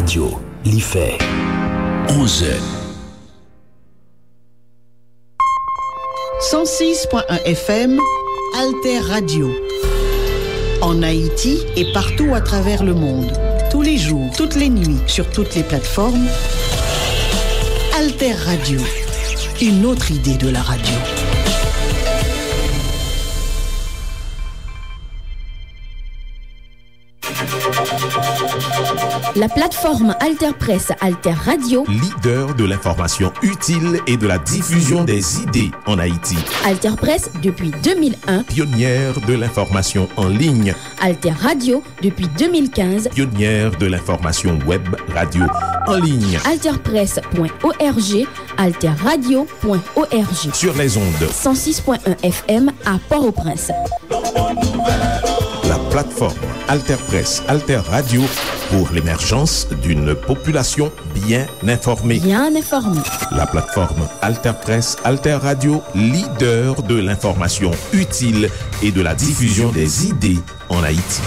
Radio, l'IFE. 11h. 106.1 FM, Alter Radio. En Haïti et partout à travers le monde. Tous les jours, toutes les nuits, sur toutes les plateformes. Alter Radio. Une autre idée de la radio. La plateforme Alter Presse, Alter Radio, leader de l'information utile et de la diffusion des idées en Haïti. Alter Presse depuis 2001, pionnière de l'information en ligne. Alter Radio depuis 2015, pionnière de l'information web radio en ligne. Alterpresse.org, alterradio.org. Sur les ondes 106.1 FM à Port-au-Prince. La plateforme Alter Presse, Alter Radio pour l'émergence d'une population bien informée. Bien informée. La plateforme Alter Presse, Alter Radio, leader de l'information utile et de la diffusion des idées en Haïti.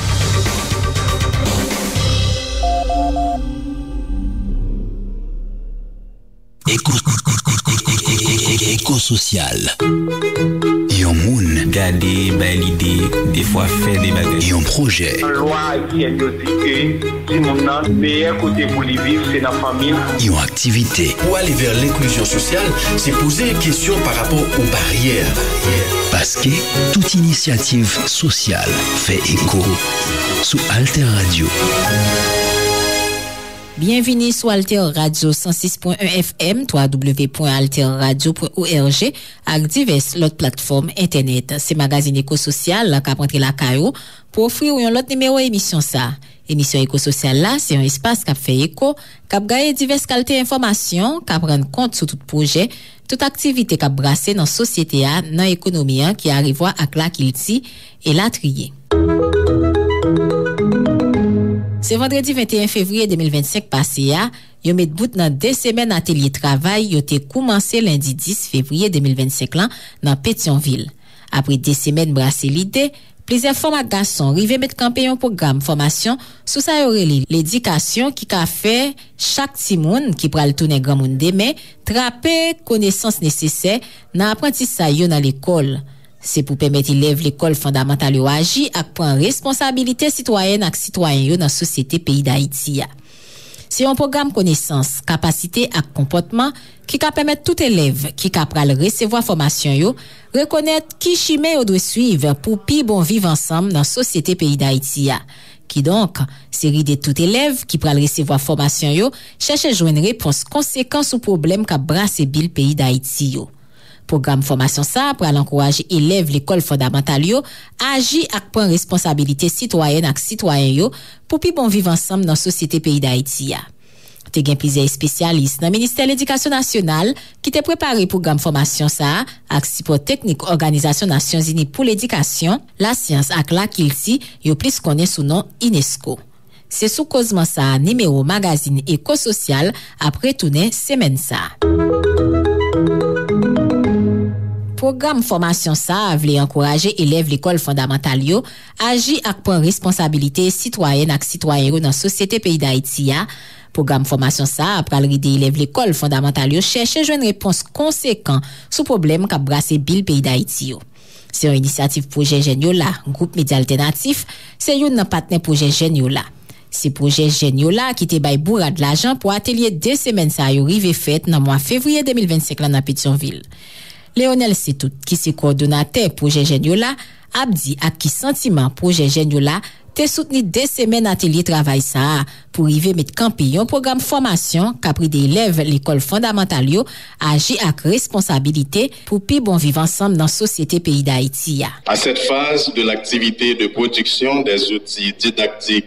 Éco-social. Yon moun gade ba l'idée des fois faire des bagages. Yon projet. Loi haïtienne dit que si moun nan meilleur côté pour les vivre c'est la famille. Yon activité. Pour aller vers l'inclusion sociale, c'est poser une question par rapport aux barrières. Parce que toute initiative sociale fait écho sous Alter Radio. Bienvenue sur Alter Radio 106.1 FM, www.alterradio.org avec diverses autres plateformes internet. C'est magazine éco-social qui a pris la caillou pour offrir un autre numéro émission ça. Émission éco-social là, c'est un espace qui fait écho, qui a gagné diverses qualités d'information, qui prend compte sur tout projet, toute activité qui a brassé dans la société, dans l'économie qui arrive à la kilti et la trier. C'est vendredi 21 février 2025 passé à, yo met bout dans 2 semaines atelier travail, yo te commencé lundi 10 février 2025 là dans Pétionville. Après 2 semaines brassé l'idée, plusieurs femmes garçons rivé mettre camper un programme formation sous ça yoreli l'éducation qui a fait chaque petit monde qui pral tourner grand monde demain, trapper connaissances nécessaires dans apprentissage yo dans l'école. C'est pour permettre élèves l'école fondamentale yo agir et prendre responsabilité citoyenne ak citoyen yo dans société pays d'Haïti. C'est un programme connaissance, capacité et comportement qui va permettre tout élève qui pral recevoir formation yo reconnaître qui chemin yo doit suivre pour pi bon vivre ensemble dans société pays d'Haïti. Qui donc série de tout élève qui pral recevoir formation yo chercher joindre réponse conséquence au problème qu'a brassé bil pays d'Haïti yo. Programme formation ça pour encourager élèves l'école fondamentale yo agir et prendre responsabilité citoyenne ak citoyen yo pour pi bon vivre ensemble dans société pays d'Haïti. Te gen plusieurs spécialistes dans ministère de l'Éducation nationale qui te préparé programme formation ça ak support technique Organisation Nations Unies pour l'éducation, la science ak la kilti yo plus connaît sous nom UNESCO. C'est sous causement ça numéro magazine éco-social après tourner semaine ça. Programme formation ça vle encourager élèves l'école fondamentale yo agir ak prendre responsabilité citoyenne ak citoyen dans société pays d'Haïti. Programme formation ça pral aider élèves l'école fondamentale yo chercher joindre réponse conséquent sous problème qu'a brassé bil pays d'Haïti yo. C'est une initiative projet Geniola, groupe média alternatif, c'est un partenaire projet Geniola. C'est projet Geniola qui te bay bourra de l'argent pour atelier 2 semaines ça yo rive fête dans mois février 2025 là dans Pétionville. Léonel Setout, qui se coordonnateur projet Geniola, a dit à qui sentiment projet Geniola te soutenu 2 semaines atelier travail ça pour arriver mettre camper un programme formation qu'a pris des élèves l'école fondamentale yo agir avec responsabilité pour pi bon vivre ensemble dans société pays d'Haïti. À cette phase de l'activité de production des outils didactiques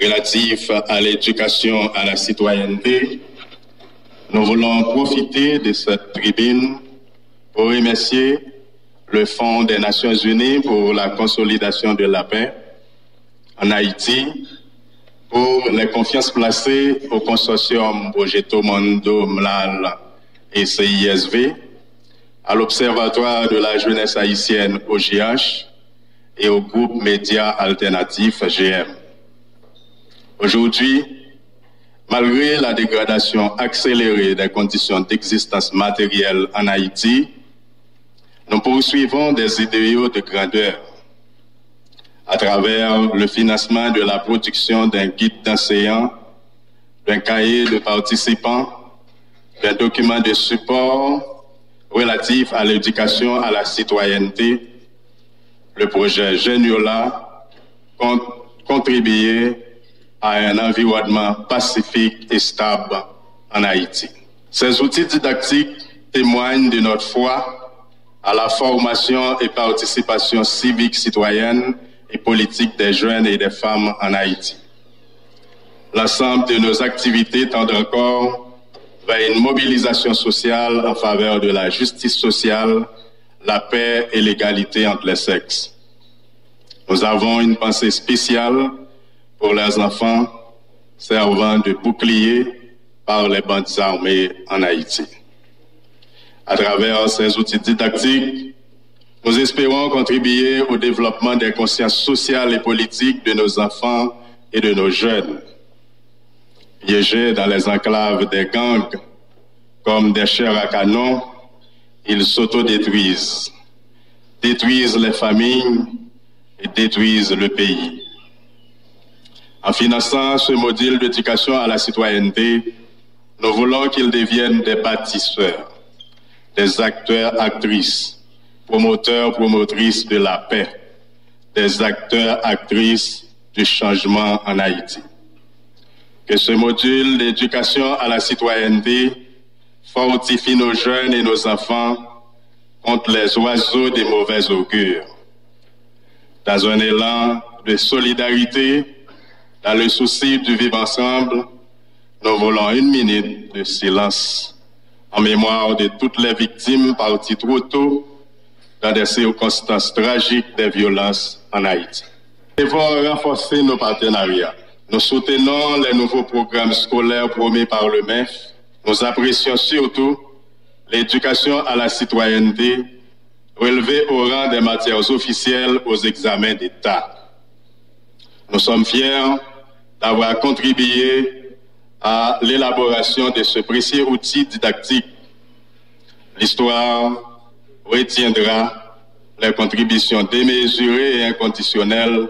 relatifs à l'éducation à la citoyenneté, nous voulons profiter de cette tribune pour remercier le Fonds des Nations Unies pour la consolidation de la paix en Haïti, pour les confiances placées au consortium Progetto Mondo MLAL et CISV, à l'Observatoire de la jeunesse haïtienne OJH et au groupe média alternatif GM. Aujourd'hui, Malgré la dégradation accélérée des conditions d'existence matérielle en Haïti, nous poursuivons des idéaux de grandeur à travers le financement de la production d'un guide d'enseignants, d'un cahier de participants, d'un document de support relatif à l'éducation à la citoyenneté. Le projet Geniola compte contribuer à un environnement pacifique et stable en Haïti. Ces outils didactiques témoignent de notre foi à la formation et participation civique citoyenne et politique des jeunes et des femmes en Haïti. L'ensemble de nos activités tendent encore vers une mobilisation sociale en faveur de la justice sociale, la paix et l'égalité entre les sexes. Nous avons une pensée spéciale pour les enfants servant de bouclier par les bandes armées en Haïti. À travers ces outils didactiques, nous espérons contribuer au développement des consciences sociales et politiques de nos enfants et de nos jeunes. Piégés dans les enclaves des gangs comme des chairs à canon, ils s'autodétruisent, détruisent les familles et détruisent le pays. En finançant ce module d'éducation à la citoyenneté, nous voulons qu'ils deviennent des bâtisseurs, des acteurs, actrices, promoteurs, promotrices de la paix, des acteurs, actrices du changement en Haïti. Que ce module d'éducation à la citoyenneté fortifie nos jeunes et nos enfants contre les oiseaux des mauvais augures. Dans un élan de solidarité, dans le souci du vivre ensemble, nous voulons 1 minute de silence en mémoire de toutes les victimes parties trop tôt dans des circonstances tragiques des violences en Haïti. Nous devons renforcer nos partenariats. Nous soutenons les nouveaux programmes scolaires promis par le MEF. Nous apprécions surtout l'éducation à la citoyenneté relevée au rang des matières officielles aux examens d'État. Nous sommes fiers d'avoir contribué à l'élaboration de ce précieux outil didactique. L'histoire retiendra les contributions démesurées et inconditionnelles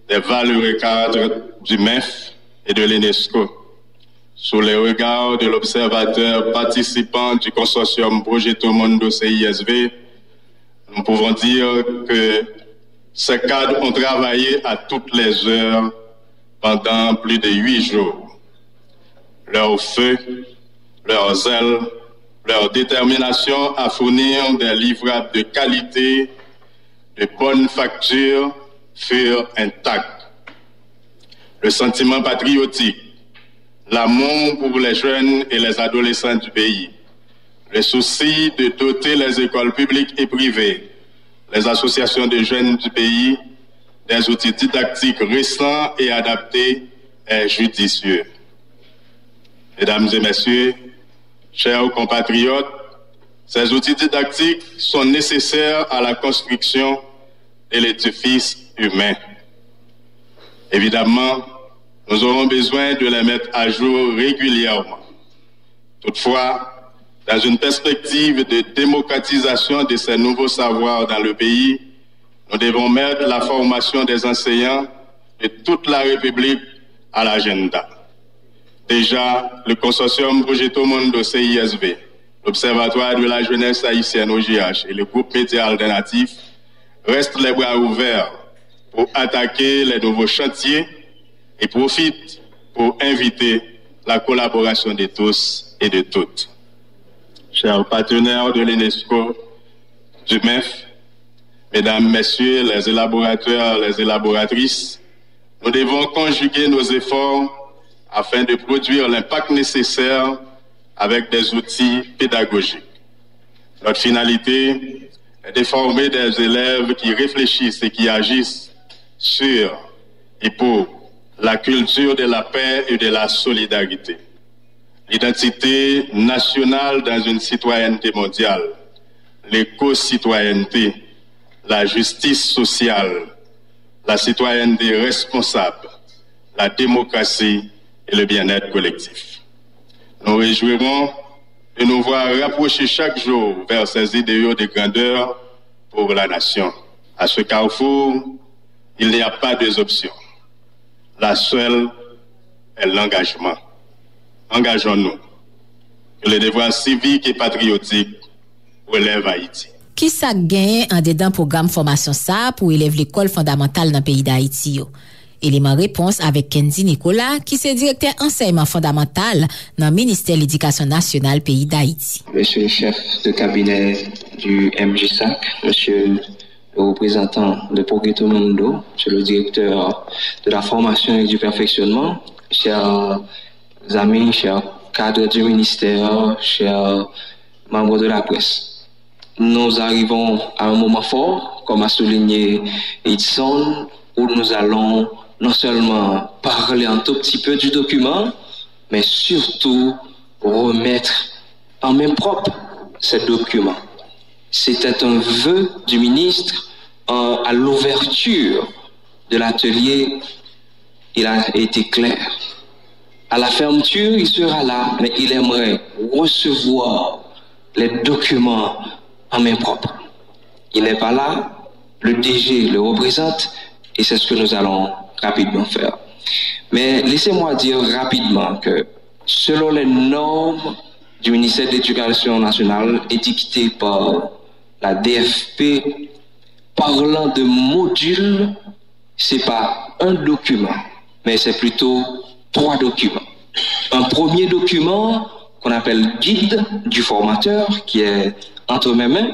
des valeureux cadres du MEF et de l'UNESCO. Sous les regards de l'observateur participant du consortium Progetto Mondo CISV, nous pouvons dire que ces cadres ont travaillé à toutes les heures pendant plus de 8 jours. Leur feu, leur zèle, leur détermination à fournir des livrables de qualité, de bonne facture, furent intacts. Le sentiment patriotique, l'amour pour les jeunes et les adolescents du pays, le souci de doter les écoles publiques et privées, les associations de jeunes du pays, des outils didactiques récents et adaptés est judicieux. Mesdames et messieurs, chers compatriotes, ces outils didactiques sont nécessaires à la construction de l'édifice humain. Évidemment, nous aurons besoin de les mettre à jour régulièrement. Toutefois, dans une perspective de démocratisation de ces nouveaux savoirs dans le pays, nous devons mettre la formation des enseignants de toute la République à l'agenda. Déjà, le consortium Progetto Mondo CISV, l'Observatoire de la jeunesse haïtienne OJH et le groupe média alternatif restent les bras ouverts pour attaquer les nouveaux chantiers et profitent pour inviter la collaboration de tous et de toutes. Chers partenaires de l'UNESCO, du MEF, mesdames, messieurs, les élaborateurs, les élaboratrices, nous devons conjuguer nos efforts afin de produire l'impact nécessaire avec des outils pédagogiques. Notre finalité est de former des élèves qui réfléchissent et qui agissent sur et pour la culture de la paix et de la solidarité. L'identité nationale dans une citoyenneté mondiale, l'éco-citoyenneté, la justice sociale, la citoyenneté responsable, la démocratie et le bien-être collectif. Nous réjouirons de nous voir rapprocher chaque jour vers ces idéaux de grandeur pour la nation. À ce carrefour, il n'y a pas deux options. La seule est l'engagement. Engageons-nous. Que le devoir civique et patriotique relève Haïti. Qui sa gagne en dedans programme formation ça pour élève l'école fondamentale dans le pays d'Haïti? Élément réponse avec Kenzi Nicolas, qui est directeur enseignement fondamental dans le ministère de l'Éducation nationale pays d'Haïti. Monsieur le chef de cabinet du MJSAC, monsieur le représentant de Progresso Mundo, monsieur le directeur de la formation et du perfectionnement, chers amis, chers cadres du ministère, chers membres de la presse. Nous arrivons à un moment fort, comme a souligné Edson, où nous allons non seulement parler un tout petit peu du document, mais surtout remettre en main propre ce document. C'était un vœu du ministre à l'ouverture de l'atelier. Il a été clair. À la fermeture, il sera là, mais il aimerait recevoir les documents en main propre. Il n'est pas là, le DG le représente, et c'est ce que nous allons rapidement faire. Mais laissez-moi dire rapidement que selon les normes du ministère de l'Éducation nationale édictées par la DFP, parlant de module, c'est pas un document, mais c'est plutôt 3 documents. Un premier document qu'on appelle guide du formateur, qui est entre mes mains,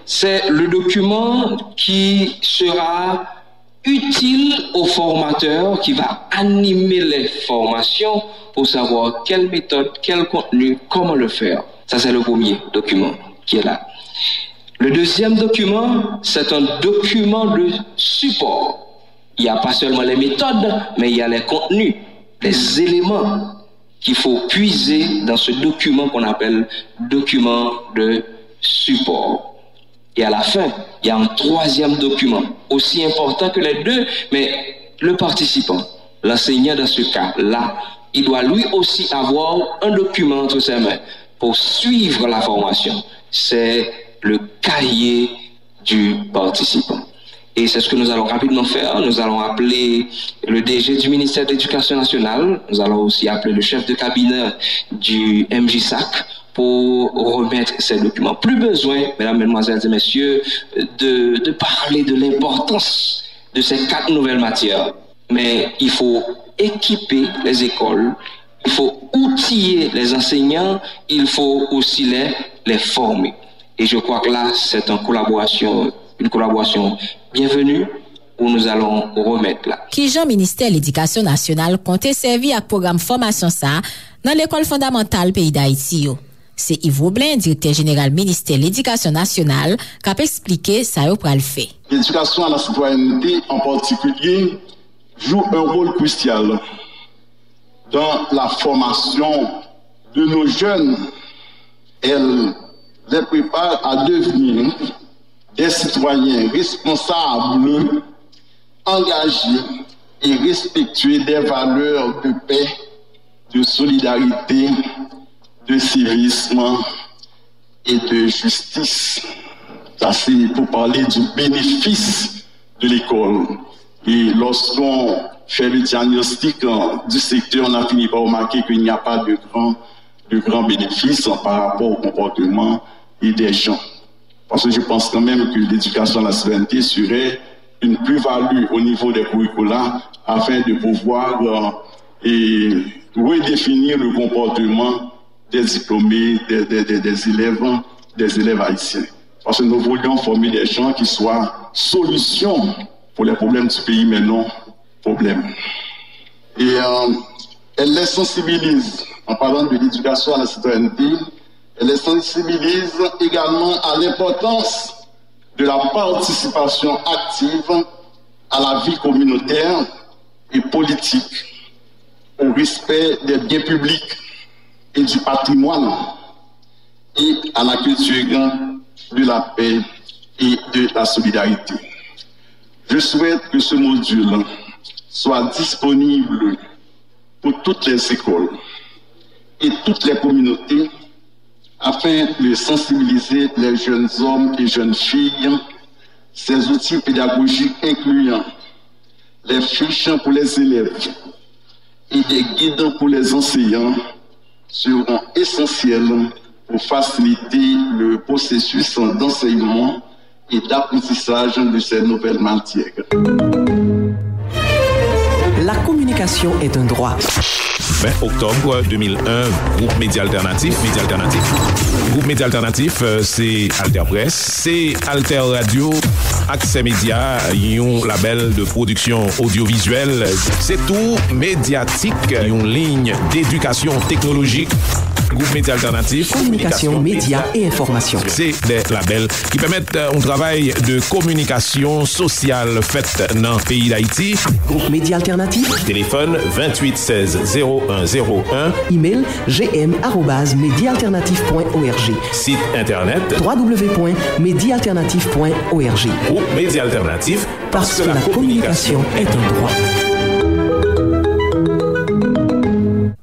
c'est le document qui sera utile au formateur qui va animer les formations pour savoir quelle méthode, quel contenu, comment le faire. Ça, c'est le premier document qui est là. Le deuxième document, c'est un document de support. Il n'y a pas seulement les méthodes, mais il y a les contenus, les éléments qu'il faut puiser dans ce document qu'on appelle document de support. Et à la fin, il y a un troisième document, aussi important que les deux, mais le participant, l'enseignant dans ce cas-là, il doit lui aussi avoir un document entre ses mains pour suivre la formation. C'est le cahier du participant. Et c'est ce que nous allons rapidement faire. Nous allons appeler le DG du ministère de l'Éducation nationale. Nous allons aussi appeler le chef de cabinet du MJSAC pour remettre ces documents. Plus besoin, mesdames, mesdemoiselles et messieurs, de parler de l'importance de ces 4 nouvelles matières. Mais il faut équiper les écoles, il faut outiller les enseignants, il faut aussi les former. Et je crois que là, c'est une collaboration bienvenue où nous allons remettre là. Qui Jean ministère de l'Éducation nationale compte servir à programme formation ça dans l'école fondamentale pays d'Haïti. C'est Yves Roblin, directeur général ministère de l'Éducation nationale, qui a expliqué ça au pral fait. L'éducation à la citoyenneté en particulier joue un rôle crucial dans la formation de nos jeunes. Elle les prépare à devenir des citoyens responsables, engagés et respectueux des valeurs de paix, de solidarité, de civisme et de justice. Ça, c'est pour parler du bénéfice de l'école. Et lorsqu'on fait le diagnostic du secteur, on a fini par remarquer qu'il n'y a pas de grands bénéfices par rapport au comportement et des gens. Parce que je pense quand même que l'éducation à la citoyenneté serait une plus-value au niveau des curricula afin de pouvoir redéfinir le comportement des diplômés, des élèves haïtiens. Parce que nous voulions former des gens qui soient solutions pour les problèmes du pays, mais non problèmes. Et elle les sensibilise, en parlant de l'éducation à la citoyenneté, elle les sensibilise également à l'importance de la participation active à la vie communautaire et politique, au respect des biens publics et du patrimoine, et à la culture de la paix et de la solidarité. Je souhaite que ce module soit disponible pour toutes les écoles et toutes les communautés afin de sensibiliser les jeunes hommes et jeunes filles. Ces outils pédagogiques incluant les fiches pour les élèves et des guides pour les enseignants seront essentiels pour faciliter le processus d'enseignement et d'apprentissage de ces nouvelles matières. La communication est un droit. 20 octobre 2001, Groupe Média Alternatif. Groupe Média Alternatif, c'est Alter Presse, c'est Alter Radio, Accès Média, un label de production audiovisuelle. C'est tout médiatique, une ligne d'éducation technologique. Groupe Média Alternatif. Communication, médias et information. C'est des labels qui permettent un travail de communication sociale fait dans le pays d'Haïti. Groupe Média Alternatif. Téléphone 28 16 0101. Email gm@mediaalternatif.org. Site internet www.mediaalternatif.org. Groupe Média Alternatif, parce que la communication est un droit.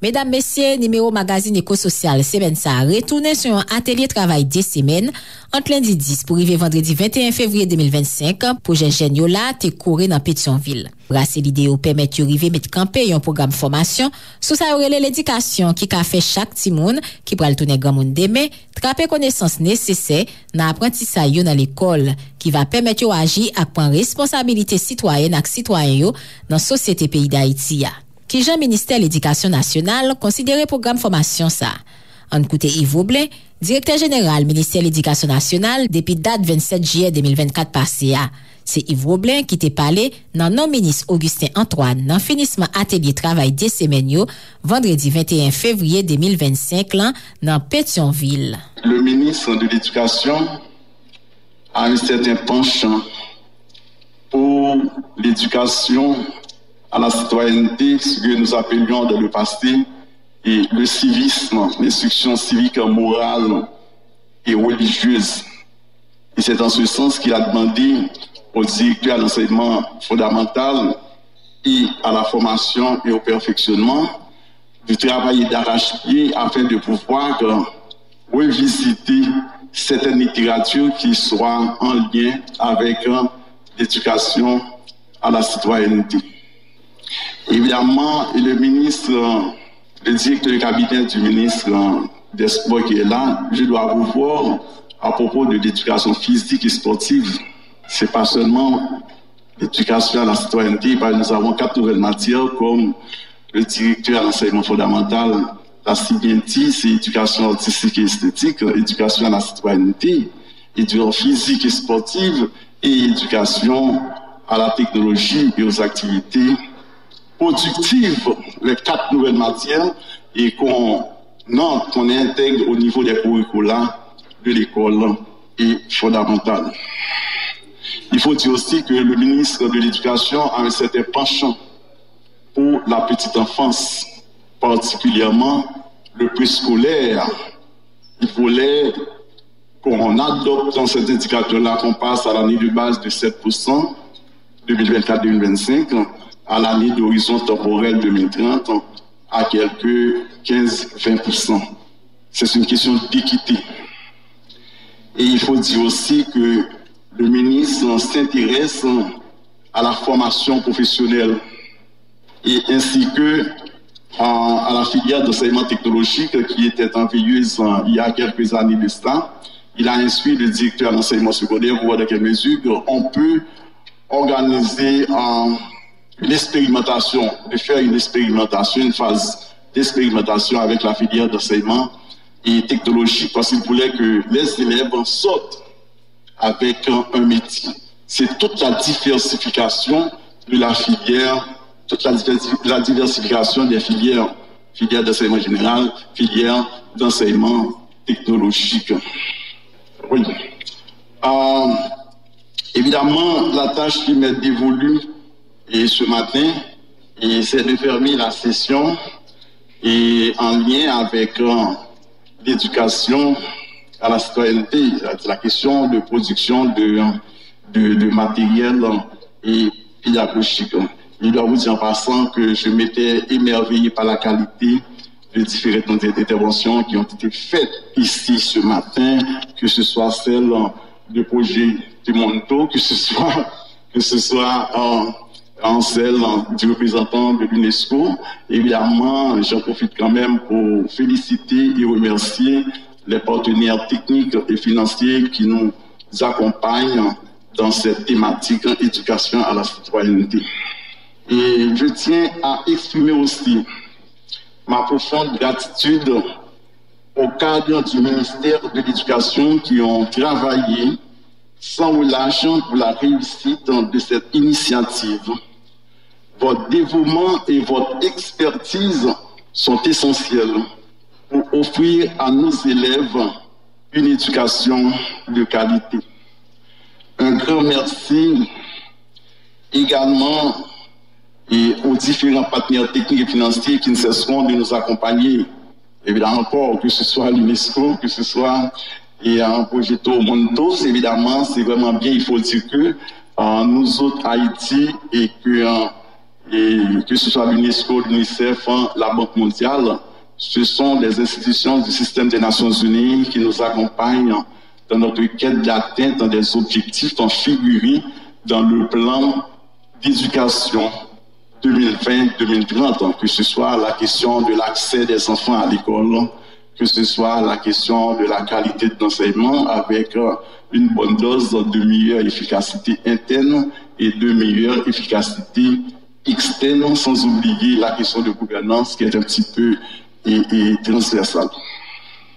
Mesdames, messieurs, numéro magazine éco-social semaine ça retourné sur un atelier travail 10 semaines entre lundi 10 pour arriver vendredi 21 février 2025. Projet Geniola te couré dans Pétionville. Brasser l'idée ou permettre de arriver mettre camper un programme formation sous ça aurait l'éducation qui a fait chaque petit monde qui pral tourner grand monde demain, traper connaissances nécessaires dans apprentissage dans l'école qui va permettre de agir avec prendre responsabilité citoyenne ak citoyen dans société pays d'Haïti. Qui Jean ministère de l'Éducation nationale considéré programme formation ça. En écoute Yves Roblin, directeur général ministère de l'Éducation nationale depuis date 27 juillet 2024 passé. C'est Yves Roblin qui t'est parlé dans non ministre Augustin Antoine dans finissement atelier travail des semaines vendredi 21 février 2025 là dans Pétionville. Le ministre de l'Éducation a un certain penchant pour l'éducation à la citoyenneté, ce que nous appelions dans le passé, et le civisme, l'instruction civique, morale et religieuse. Et c'est dans ce sens qu'il a demandé au directeur à l'enseignement fondamental et à la formation et au perfectionnement de travailler d'arrache-pied afin de pouvoir revisiter certaines littératures qui soient en lien avec l'éducation à la citoyenneté. Évidemment, le ministre, le directeur du cabinet du ministre des Sports qui est là, je dois vous voir à propos de l'éducation physique et sportive. C'est pas seulement l'éducation à la citoyenneté, nous avons 4 nouvelles matières comme le directeur à l'enseignement fondamental l'a si bien dit, c'est éducation artistique et esthétique, éducation à la citoyenneté, éducation physique et sportive et éducation à la technologie et aux activités productives, les 4 nouvelles matières et qu'on intègre au niveau des curricula de l'école et fondamentale. Il faut dire aussi que le ministre de l'Éducation a un certain penchant pour la petite enfance, particulièrement le préscolaire. Il voulait qu'on adopte dans cet indicateur-là, qu'on passe à l'année de base de 7%, 2024-2025, à l'année d'horizon temporel 2030, à quelques 15-20%. C'est une question d'équité. Et il faut dire aussi que le ministre s'intéresse à la formation professionnelle et ainsi que à la filière d'enseignement technologique qui était en veilleuse il y a quelques années de cela. Il a instruit le directeur de l'enseignement secondaire pour voir dans quelle mesure on peut organiser une expérimentation, de faire une expérimentation, une phase d'expérimentation avec la filière d'enseignement et technologique parce qu'il voulait que les élèves sortent avec un métier. C'est toute la diversification de la filière, toute la diversification des filières d'enseignement général, filière d'enseignement technologique. Oui. Évidemment, la tâche qui m'est dévolue ce matin, c'est de fermer la session et en lien avec l'éducation à la citoyenneté, la question de production de matériel et pédagogique. Je dois vous dire en passant que je m'étais émerveillé par la qualité de différentes interventions qui ont été faites ici ce matin, que ce soit celle du projet du Mondo, que ce soit en celle du représentant de l'UNESCO. Évidemment, j'en profite quand même pour féliciter et remercier les partenaires techniques et financiers qui nous accompagnent dans cette thématique éducation à la citoyenneté. Et je tiens à exprimer aussi ma profonde gratitude aux cadres du ministère de l'Éducation qui ont travaillé sans relâche pour la réussite de cette initiative. Votre dévouement et votre expertise sont essentiels pour offrir à nos élèves une éducation de qualité. Un grand merci également et aux différents partenaires techniques et financiers qui ne cesseront de nous accompagner. Évidemment encore, que ce soit l'UNESCO, que ce soit un projet Mondo, évidemment, c'est vraiment bien, il faut dire que nous autres, Haïti, et que ce soit l'UNESCO, l'UNICEF, la Banque mondiale, ce sont des institutions du système des Nations Unies qui nous accompagnent dans notre quête d'atteinte des objectifs figurés dans le plan d'éducation 2020-2030, que ce soit la question de l'accès des enfants à l'école, que ce soit la question de la qualité de l'enseignement avec une bonne dose de meilleure efficacité interne et de meilleure efficacité externe, sans oublier la question de gouvernance qui est un petit peu transversale.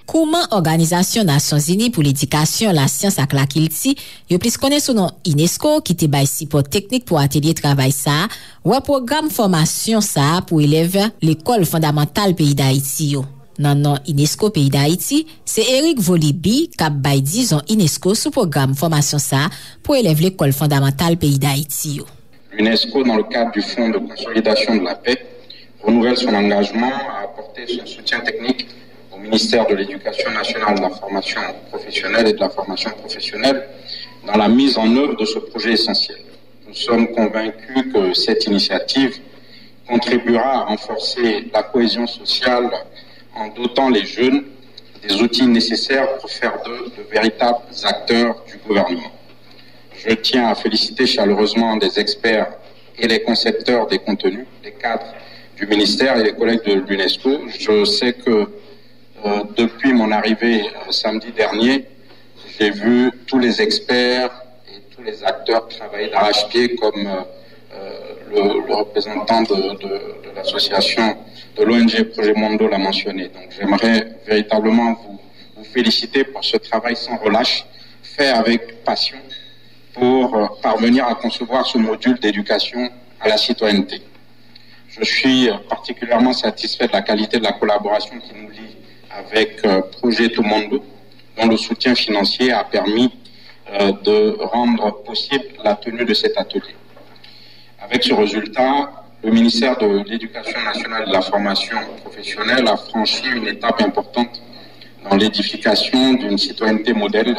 Comment Organisation Nations Unies pour l'éducation, la science et la culture, yo plus connaît sous nom UNESCO qui te bail support technique pour atelier travail ça, ou programme formation ça pour élèves l'école fondamentale pays d'Haïti yo. Non UNESCO pays d'Haïti, c'est Eric Volibi qui bail disons UNESCO sous programme formation ça pour élèves l'école fondamentale pays d'Haïti yo. L'UNESCO dans le cadre du Fonds de consolidation de la paix renouvelle son engagement à apporter son soutien technique au ministère de l'Éducation nationale, de la formation professionnelle et de la formation professionnelle dans la mise en œuvre de ce projet essentiel. Nous sommes convaincus que cette initiative contribuera à renforcer la cohésion sociale en dotant les jeunes des outils nécessaires pour faire d'eux de véritables acteurs du gouvernement. Je tiens à féliciter chaleureusement des experts et les concepteurs des contenus, les cadres du ministère et les collègues de l'UNESCO. Je sais que depuis mon arrivée samedi dernier, j'ai vu tous les experts et tous les acteurs travailler d'arrache-pied comme le représentant de l'association de l'ONG Projet Mondo l'a mentionné. Donc j'aimerais véritablement vous féliciter pour ce travail sans relâche, fait avec passion pour parvenir à concevoir ce module d'éducation à la citoyenneté. Je suis particulièrement satisfait de la qualité de la collaboration qui nous lie avec Projet Mondo, dont le soutien financier a permis de rendre possible la tenue de cet atelier. Avec ce résultat, le ministère de l'Éducation nationale et de la formation professionnelle a franchi une étape importante dans l'édification d'une citoyenneté modèle,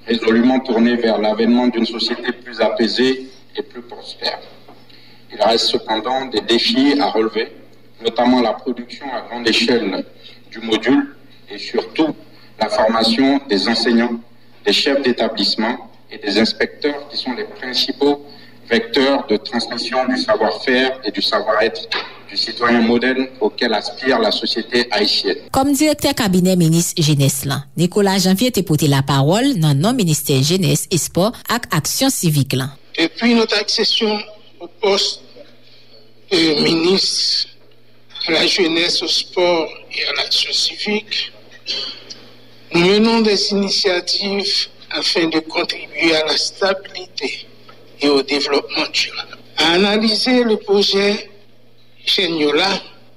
résolument tournée vers l'avènement d'une société plus apaisée et plus prospère. Il reste cependant des défis à relever, notamment la production à grande échelle du module et surtout la formation des enseignants, des chefs d'établissement et des inspecteurs qui sont les principaux vecteurs de transmission du savoir-faire et du savoir-être du citoyen moderne auquel aspire la société haïtienne. Comme directeur cabinet ministre jeunesse là, Nicolas Janvier te porté la parole dans non ministère jeunesse et sport ak action civique là. Depuis notre accession au poste de ministre à la jeunesse, au sport et à l'action civique, nous menons des initiatives afin de contribuer à la stabilité et au développement durable. À analyser le projet Geniola,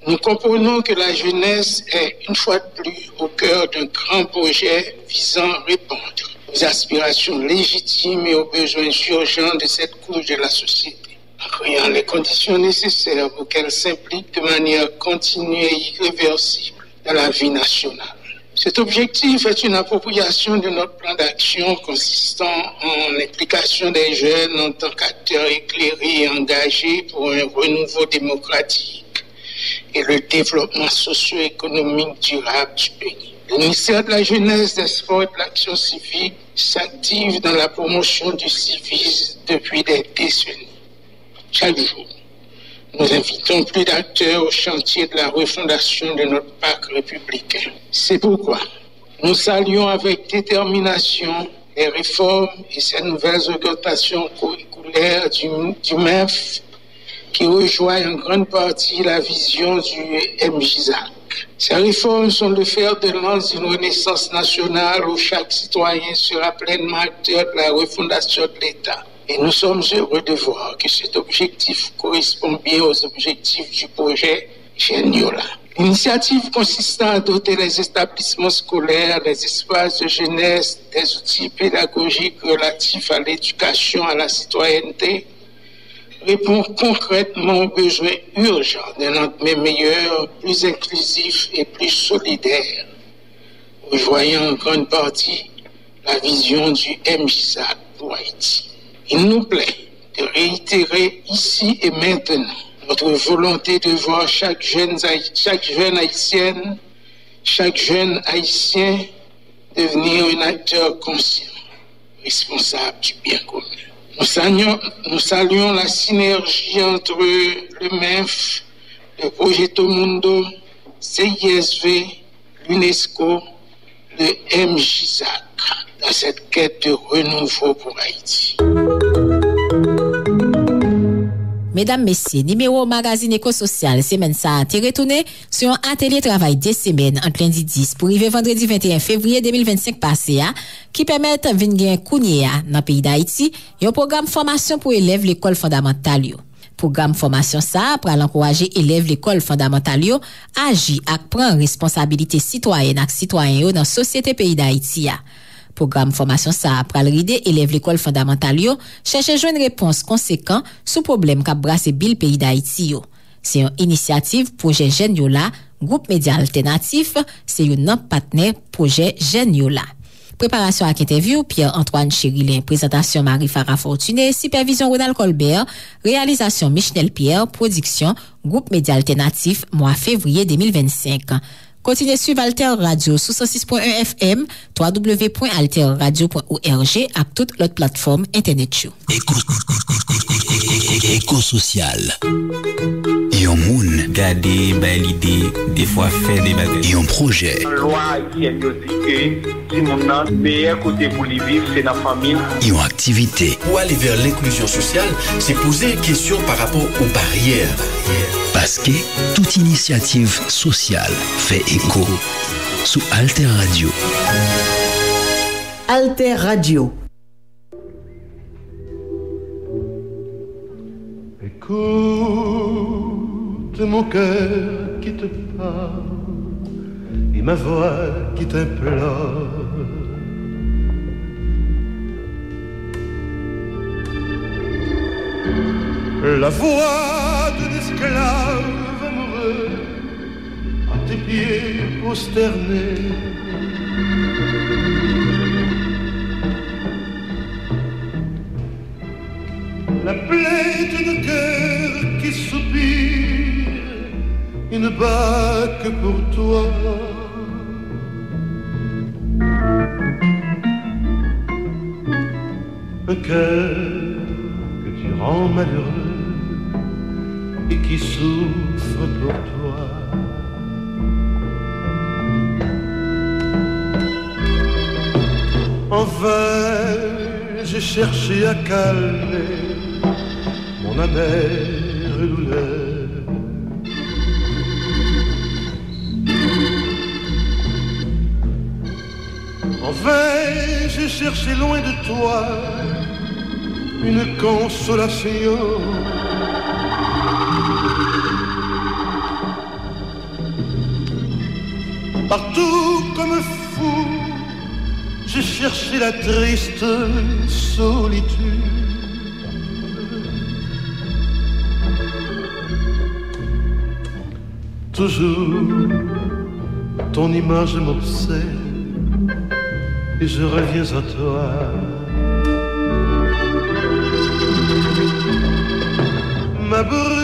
nous comprenons que la jeunesse est une fois de plus au cœur d'un grand projet visant à répondre aux aspirations légitimes et aux besoins urgents de cette couche de la société, en créant les conditions nécessaires pour qu'elle s'implique de manière continue et irréversible dans la vie nationale. Cet objectif est une appropriation de notre plan d'action consistant en l'implication des jeunes en tant qu'acteurs éclairés et engagés pour un renouveau démocratique et le développement socio-économique durable du pays. Le ministère de la Jeunesse, des Sports et de l'Action civique s'active dans la promotion du civisme depuis des décennies. Chaque jour, nous invitons plus d'acteurs au chantier de la refondation de notre pacte républicain. C'est pourquoi nous saluons avec détermination les réformes et ces nouvelles orientations curriculaires du MEF qui rejoignent en grande partie la vision du MJSAC. Ces réformes sont le fer de lance d'une renaissance nationale où chaque citoyen sera pleinement acteur de la refondation de l'État. Et nous sommes heureux de voir que cet objectif correspond bien aux objectifs du projet Geniola. L'initiative consistant à doter les établissements scolaires, les espaces de jeunesse, des outils pédagogiques relatifs à l'éducation, à la citoyenneté, répond concrètement aux besoins urgents d'un lendemain meilleur, plus inclusif et plus solidaire, rejoignant en grande partie la vision du MJSAC pour Haïti. Il nous plaît de réitérer ici et maintenant notre volonté de voir chaque jeune haïtienne, chaque jeune haïtien devenir un acteur conscient, responsable du bien commun. Nous saluons la synergie entre le MEF, le Projeto Mundo, CISV, l'UNESCO, le MJSAC dans cette quête de renouveau pour Haïti. Mesdames, Messieurs, numéro magazine éco-social, semaine ça, t'es retourné sur un atelier travail des semaines entre lundi 10 pour arriver vendredi 21 février 2025 passé, qui permettent de venir kounye dans le pays d'Haïti, un programme formation pour élèves l'école fondamentale. Programme formation ça, pour encourager élèves l'école fondamentale, agir et prendre responsabilité citoyenne et citoyen dans la société pays d'Haïti. Programme formation ça pral ride élève l'école fondamentale yo chercher joindre réponse conséquent sous problème qu'a brassé bil pays d'Haïti yo. C'est une initiative projet Geniola, groupe média alternatif, c'est un partenaire projet Geniola. Préparation à interview Pierre-Antoine Chérilin, présentation Marie-Farah Fortuné, supervision Ronald Colbert, réalisation Michel Pierre, production groupe média alternatif mois février 2025. Continuez suivre Alter Radio sous 106.1 FM, www.alterradio.org et toute l'autre plateforme internet. Éco-social. Yon moun gade ba l'idée des fois faire des bagages. Yon projet. Loi haïtienne dit que si mon meilleur côté pour les vivre c'est la famille. Yon activité. Pour aller vers l'inclusion sociale, c'est poser une question par rapport aux barrières. Parce que toute initiative sociale fait écho sous Alter Radio. Alter Radio. Écoute mon cœur qui te parle et ma voix qui t'implore. La voix d'un esclave amoureux à tes pieds prosternés. La plainte de cœur qui soupire et ne bat que pour toi. Un cœur que tu rends malheureux et qui souffre pour toi. En vain, j'ai cherché à calmer mon amère douleur. En vain, j'ai cherché loin de toi une consolation. Partout comme fou, j'ai cherché la triste solitude. ton image m'obsède et je reviens à toi. Ma brûle